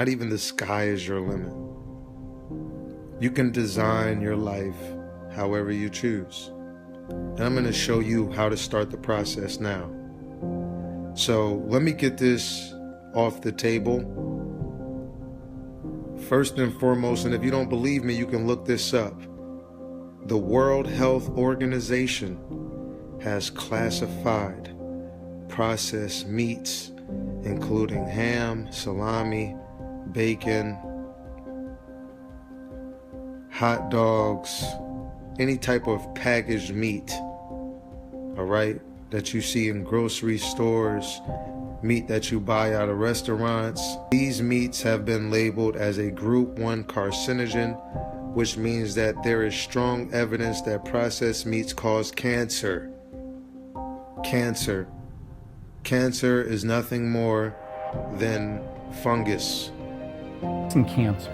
Not even the sky is your limit. You can design your life however you choose. And I'm going to show you how to start the process now. So let me get this off the table. First and foremost, and if you don't believe me, you can look this up. The World Health Organization has classified processed meats, including ham, salami, bacon, hot dogs, any type of packaged meat, all right, that you see in grocery stores, meat that you buy out of restaurants. These meats have been labeled as a Group 1 carcinogen, which means that there is strong evidence that processed meats cause cancer. Cancer. Cancer is nothing more than fungus. And cancer.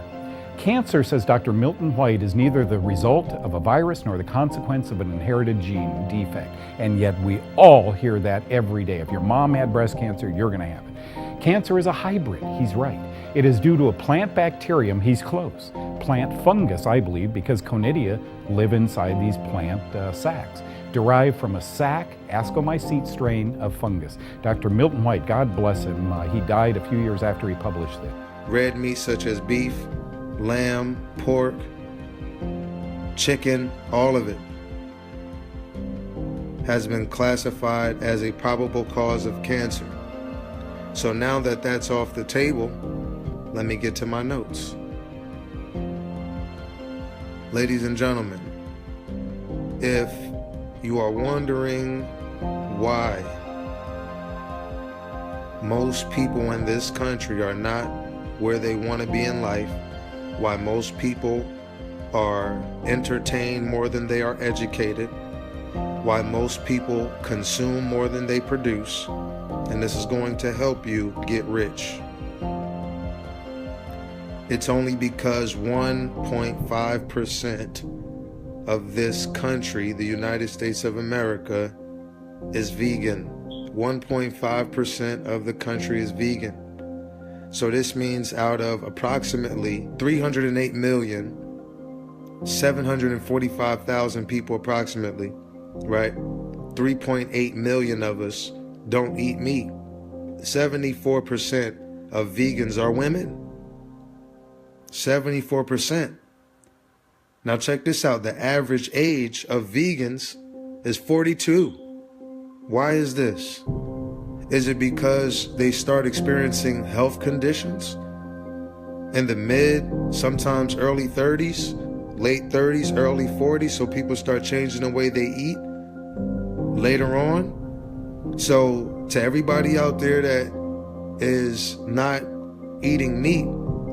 Cancer, says Dr. Milton White, is neither the result of a virus nor the consequence of an inherited gene defect. And yet we all hear that every day. If your mom had breast cancer, you're going to have it. Cancer is a hybrid. He's right. It is due to a plant bacterium. He's close. Plant fungus, I believe, because conidia live inside these plant sacs, derived from a sac Ascomycete strain of fungus. Dr. Milton White, God bless him, he died a few years after he published it. Red meat such as beef, lamb, pork, chicken, all of it has been classified as a probable cause of cancer. So now that that's off the table, let me get to my notes. Ladies and gentlemen, if you are wondering why most people in this country are not where they want to be in life, why most people are entertained more than they are educated, why most people consume more than they produce, and this is going to help you get rich. It's only because 1.5% of this country, the United States of America, is vegan. 1.5% of the country is vegan. So this means out of approximately 308,745,000 people approximately, right? 3.8 million of us don't eat meat. 74% of vegans are women. 74%. Now check this out. The average age of vegans is 42. Why is this? Is it because they start experiencing health conditions in the mid, sometimes early 30s, late 30s, early 40s, so people start changing the way they eat later on? So to everybody out there that is not eating meat,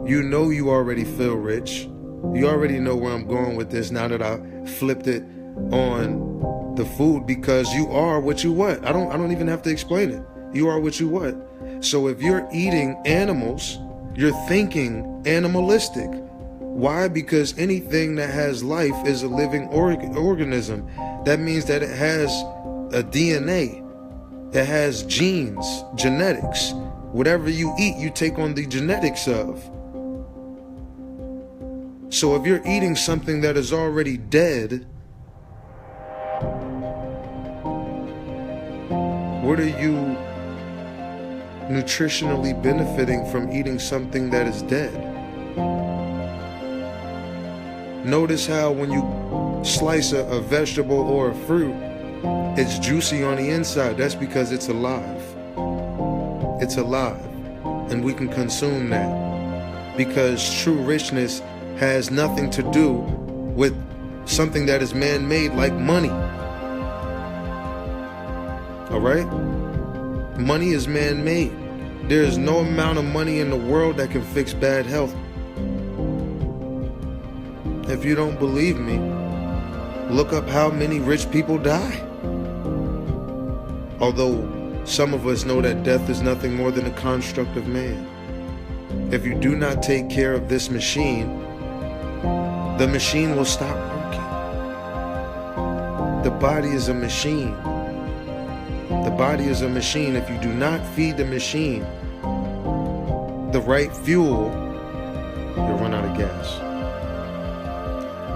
you know you already feel rich. You already know where I'm going with this now that I flipped it on the food, because you are what you want. I don't even have to explain it. You are what you want. So if you're eating animals, you're thinking animalistic. Why? Because anything that has life is a living organism. That means that it has a DNA. It has genes, genetics. Whatever you eat, you take on the genetics of. So if you're eating something that is already dead, what are you nutritionally benefiting from eating something that is dead? Notice how when you slice a vegetable or a fruit, it's juicy on the inside. That's because it's alive. It's alive. And we can consume that. Because true richness has nothing to do with something that is man-made like money. All right? Money is man-made. There is no amount of money in the world that can fix bad health. If you don't believe me, look up how many rich people die. Although some of us know that death is nothing more than a construct of man. If you do not take care of this machine, the machine will stop working. The body is a machine. The body is a machine. If you do not feed the machine the right fuel, gas.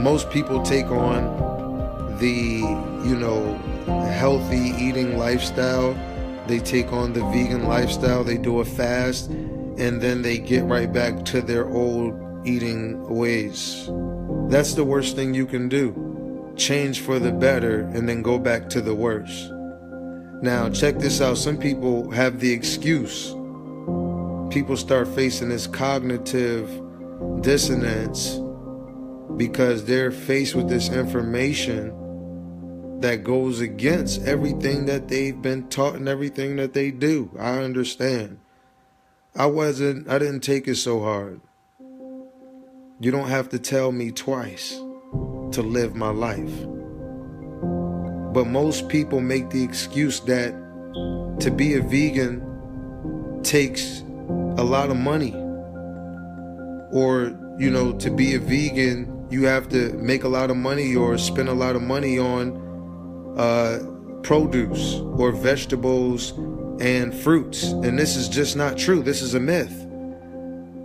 Most people take on the, healthy eating lifestyle. They take on the vegan lifestyle. They do a fast, and then they get right back to their old eating ways. That's the worst thing you can do. Change for the better and then go back to the worse. Now, check this out. Some people have the excuse. People start facing this cognitive dissonance because they're faced with this information that goes against everything that they've been taught and everything that they do. I understand. I didn't take it so hard. You don't have to tell me twice to live my life. But most people make the excuse that to be a vegan takes a lot of money. Or, to be a vegan, you have to make a lot of money or spend a lot of money on produce or vegetables and fruits. And this is just not true. This is a myth.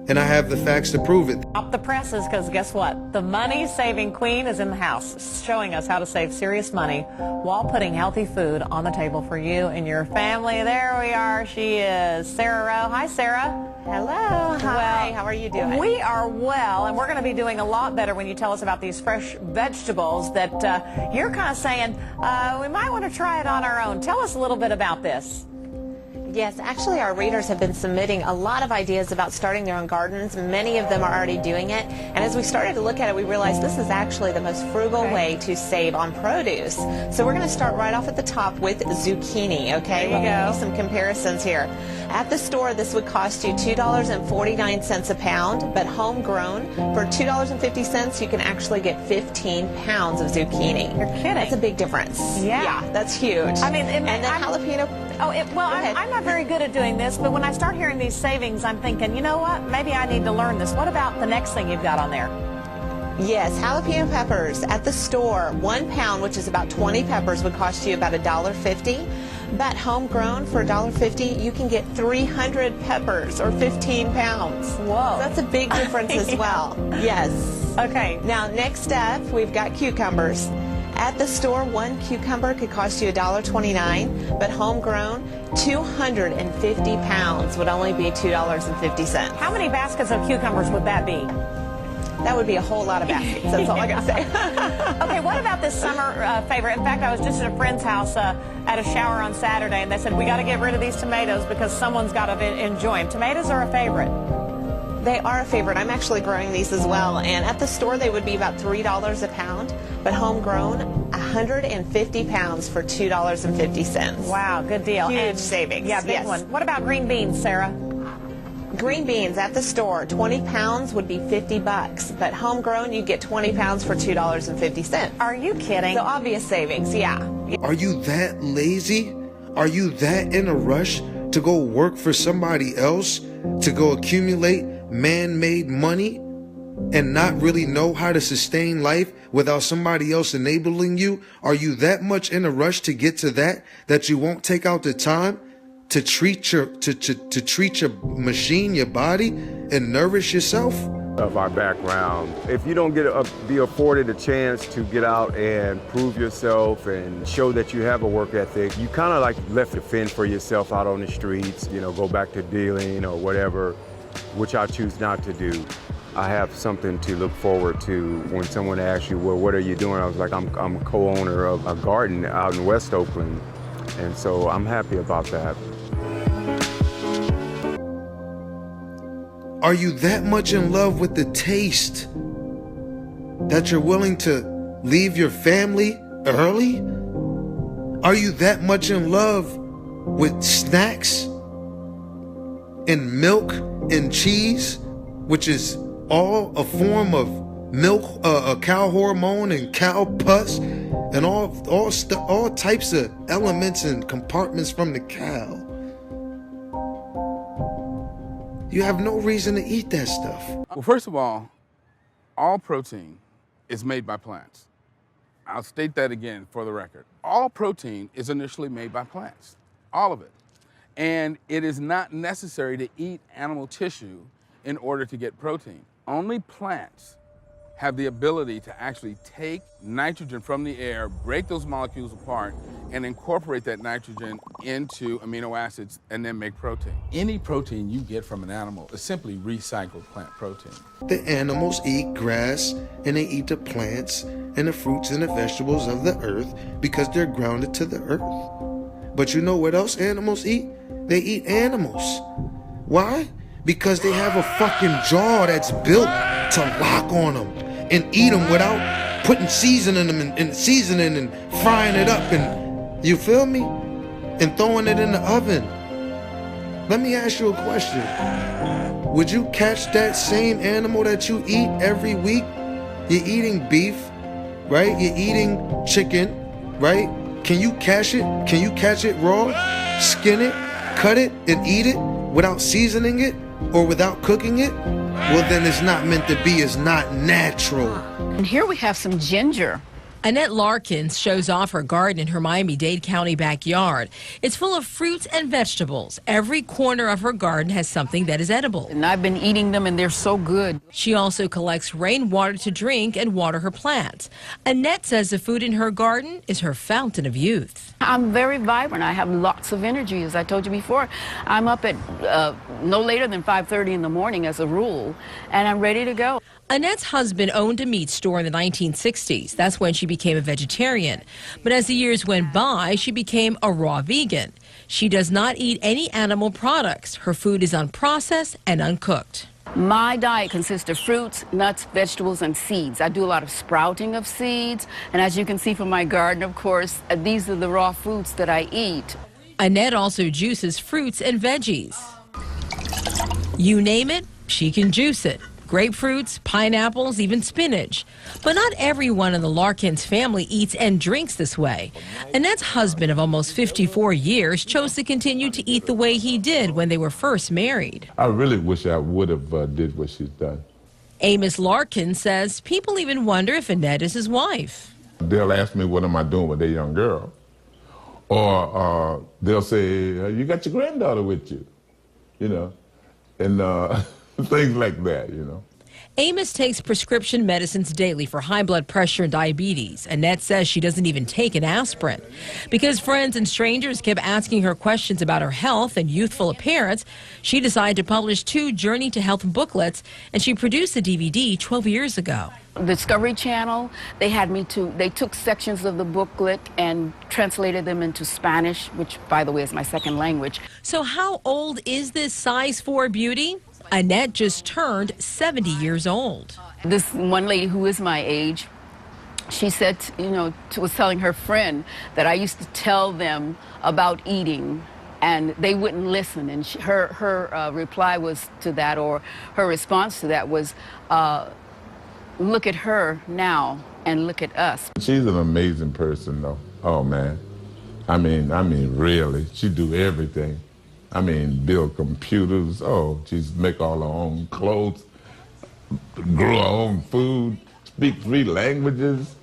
And I have the facts to prove it. Stop the presses, because guess what? The money-saving queen is in the house, showing us how to save serious money while putting healthy food on the table for you and your family. There we are. She is Sarah Rowe. Hi, Sarah. Hello. Hi. Well, how are you doing? We are well, and we're going to be doing a lot better when you tell us about these fresh vegetables that you're kind of saying we might want to try it on our own. Tell us a little bit about this. Yes, actually our readers have been submitting a lot of ideas about starting their own gardens. Many of them are already doing it. And as we started to look at it, we realized this is actually the most frugal way to save on produce. So we're going to start right off at the top with zucchini, okay? There you go. We'll give you some comparisons here. At the store, this would cost you $2.49 a pound, but homegrown, for $2.50, you can actually get 15 pounds of zucchini. You're kidding. That's a big difference. Yeah. That's huge. I mean, and then jalapeno. I'm not very good at doing this, but when I start hearing these savings, I'm thinking, you know what? Maybe I need to learn this. What about the next thing you've got on there? Yes, jalapeno peppers at the store, 1 pound, which is about 20 peppers, would cost you about $1.50. But homegrown for $1.50, you can get 300 peppers or 15 pounds. Whoa. So that's a big difference as well. Yes. Okay. Now, next up, we've got cucumbers. At the store, 1 cucumber could cost you $1.29, but homegrown, 250 pounds would only be $2.50. How many baskets of cucumbers would that be? That would be a whole lot of baskets. That's all I got to say. Okay, what about this summer favorite? In fact, I was just at a friend's house at a shower on Saturday, and they said, we got to get rid of these tomatoes because someone's got to enjoy them. Tomatoes are a favorite. They are a favorite. I'm actually growing these as well. And at the store, they would be about $3 a pound, but homegrown, 150 pounds for $2.50. Wow, good deal. Huge savings. Yeah, big one. What about green beans, Sarah? Green beans at the store, 20 pounds would be $50, but homegrown, you get 20 pounds for $2.50. Are you kidding? So obvious savings, yeah. Are you that lazy? Are you that in a rush to go work for somebody else, to go accumulate man-made money and not really know how to sustain life without somebody else enabling you? Are you that much in a rush to get to that you won't take out the time to treat your treat your machine, your body, and nourish yourself? Of our background, if you don't be afforded a chance to get out and prove yourself and show that you have a work ethic, you kind of like left to fend for yourself out on the streets, go back to dealing or whatever, which I choose not to do. I have something to look forward to. When someone asks you, well, what are you doing? I was like, I'm a co-owner of a garden out in West Oakland, and so I'm happy about that. Are you that much in love with the taste that you're willing to leave your family early? Are you that much in love with snacks and milk and cheese, which is all a form of milk, a cow hormone and cow pus and all types of elements and compartments from the cow? You have no reason to eat that stuff. Well, first of all protein is made by plants. I'll state that again for the record. All protein is initially made by plants, all of it. And it is not necessary to eat animal tissue in order to get protein. Only plants have the ability to actually take nitrogen from the air, break those molecules apart, and incorporate that nitrogen into amino acids and then make protein. Any protein you get from an animal is simply recycled plant protein. The animals eat grass and they eat the plants and the fruits and the vegetables of the earth because they're grounded to the earth. But you know what else animals eat? They eat animals. Why? Because they have a fucking jaw that's built to lock on them and eat them without putting seasoning them and seasoning and frying it up and, you feel me? And throwing it in the oven. Let me ask you a question. Would you catch that same animal that you eat every week? You're eating beef, right? You're eating chicken, right? Can you catch it? Can you catch it raw? Skin it, cut it, and eat it without seasoning it or without cooking it? Well, then it's not meant to be. It's not natural. And here we have some ginger. Annette Larkins shows off her garden in her Miami-Dade County backyard. It's full of fruits and vegetables. Every corner of her garden has something that is edible. And I've been eating them, and they're so good. She also collects rainwater to drink and water her plants. Annette says the food in her garden is her fountain of youth. I'm very vibrant. I have lots of energy, as I told you before. I'm up at no later than 5:30 in the morning as a rule, and I'm ready to go. Annette's husband owned a meat store in the 1960s. That's when she became a vegetarian. But as the years went by, she became a raw vegan. She does not eat any animal products. Her food is unprocessed and uncooked. My diet consists of fruits, nuts, vegetables, and seeds. I do a lot of sprouting of seeds, and as you can see from my garden, of course, these are the raw foods that I eat. Annette also juices fruits and veggies. You name it, she can juice it. Grapefruits, pineapples, even spinach. But not everyone in the Larkins family eats and drinks this way. Annette's husband of almost 54 years chose to continue to eat the way he did when they were first married. I really wish I would have did what she's done. Amos Larkin says people even wonder if Annette is his wife. They'll ask me, what am I doing with a young girl? Or they'll say, you got your granddaughter with you, you know, and things like that, you know. Amos takes prescription medicines daily for high blood pressure and diabetes. Annette says she doesn't even take an aspirin. Because friends and strangers kept asking her questions about her health and youthful appearance, she decided to publish 2 Journey to Health booklets, and she produced a DVD 12 years ago. Discovery Channel, they took sections of the booklet and translated them into Spanish, which, by the way, is my second language. So how old is this size 4 beauty? Annette just turned 70 years old. This one lady who is my age, she said, was telling her friend that I used to tell them about eating and they wouldn't listen. And her reply was to that, or her response to that was, look at her now and look at us. She's an amazing person, though. Oh, man. I mean, really, she do everything. I mean, build computers. Oh, she's make all her own clothes, grow her own food, speak 3 languages.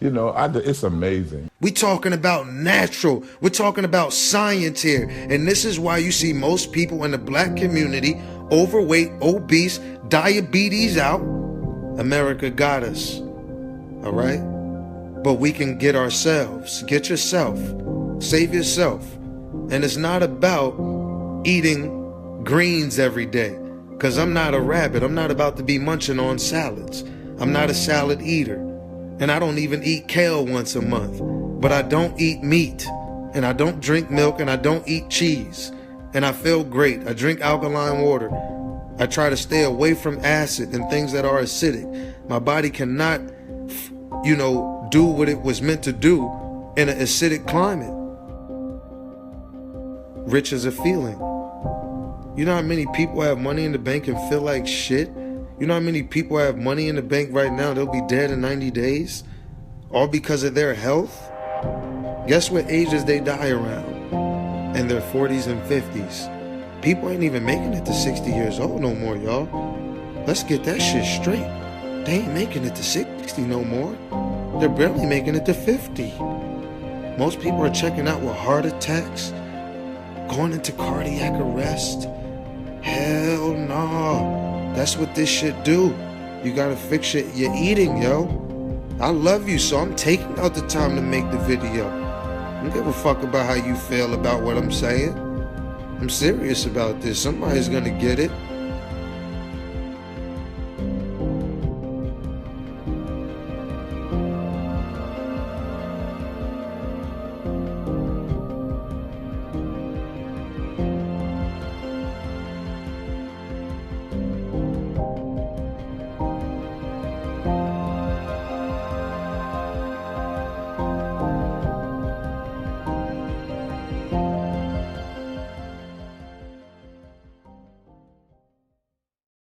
You know, it's amazing. We talking about natural. We're talking about science here. And this is why you see most people in the black community overweight, obese, diabetes out. America got us. All right? But we can get ourselves. Get yourself. Save yourself. And it's not about eating greens every day, because I'm not a rabbit. I'm not about to be munching on salads. I'm not a salad eater, and I don't even eat kale once a month. But I don't eat meat, and I don't drink milk, and I don't eat cheese, and I feel great. I drink alkaline water. I try to stay away from acid and things that are acidic. My body cannot, do what it was meant to do in an acidic climate. Rich is a feeling. You know how many people have money in the bank and feel like shit? You know how many people have money in the bank right now, they'll be dead in 90 days? All because of their health? Guess what ages they die around? In their 40s and 50s. People ain't even making it to 60 years old no more, y'all. Let's get that shit straight. They ain't making it to 60 no more. They're barely making it to 50. Most people are checking out with heart attacks, going into cardiac arrest. Hell no. That's what this shit do. You gotta fix your eating, yo. I love you, so I'm taking out the time to make the video. I don't give a fuck about how you feel about what I'm saying. I'm serious about this. Somebody's gonna get it.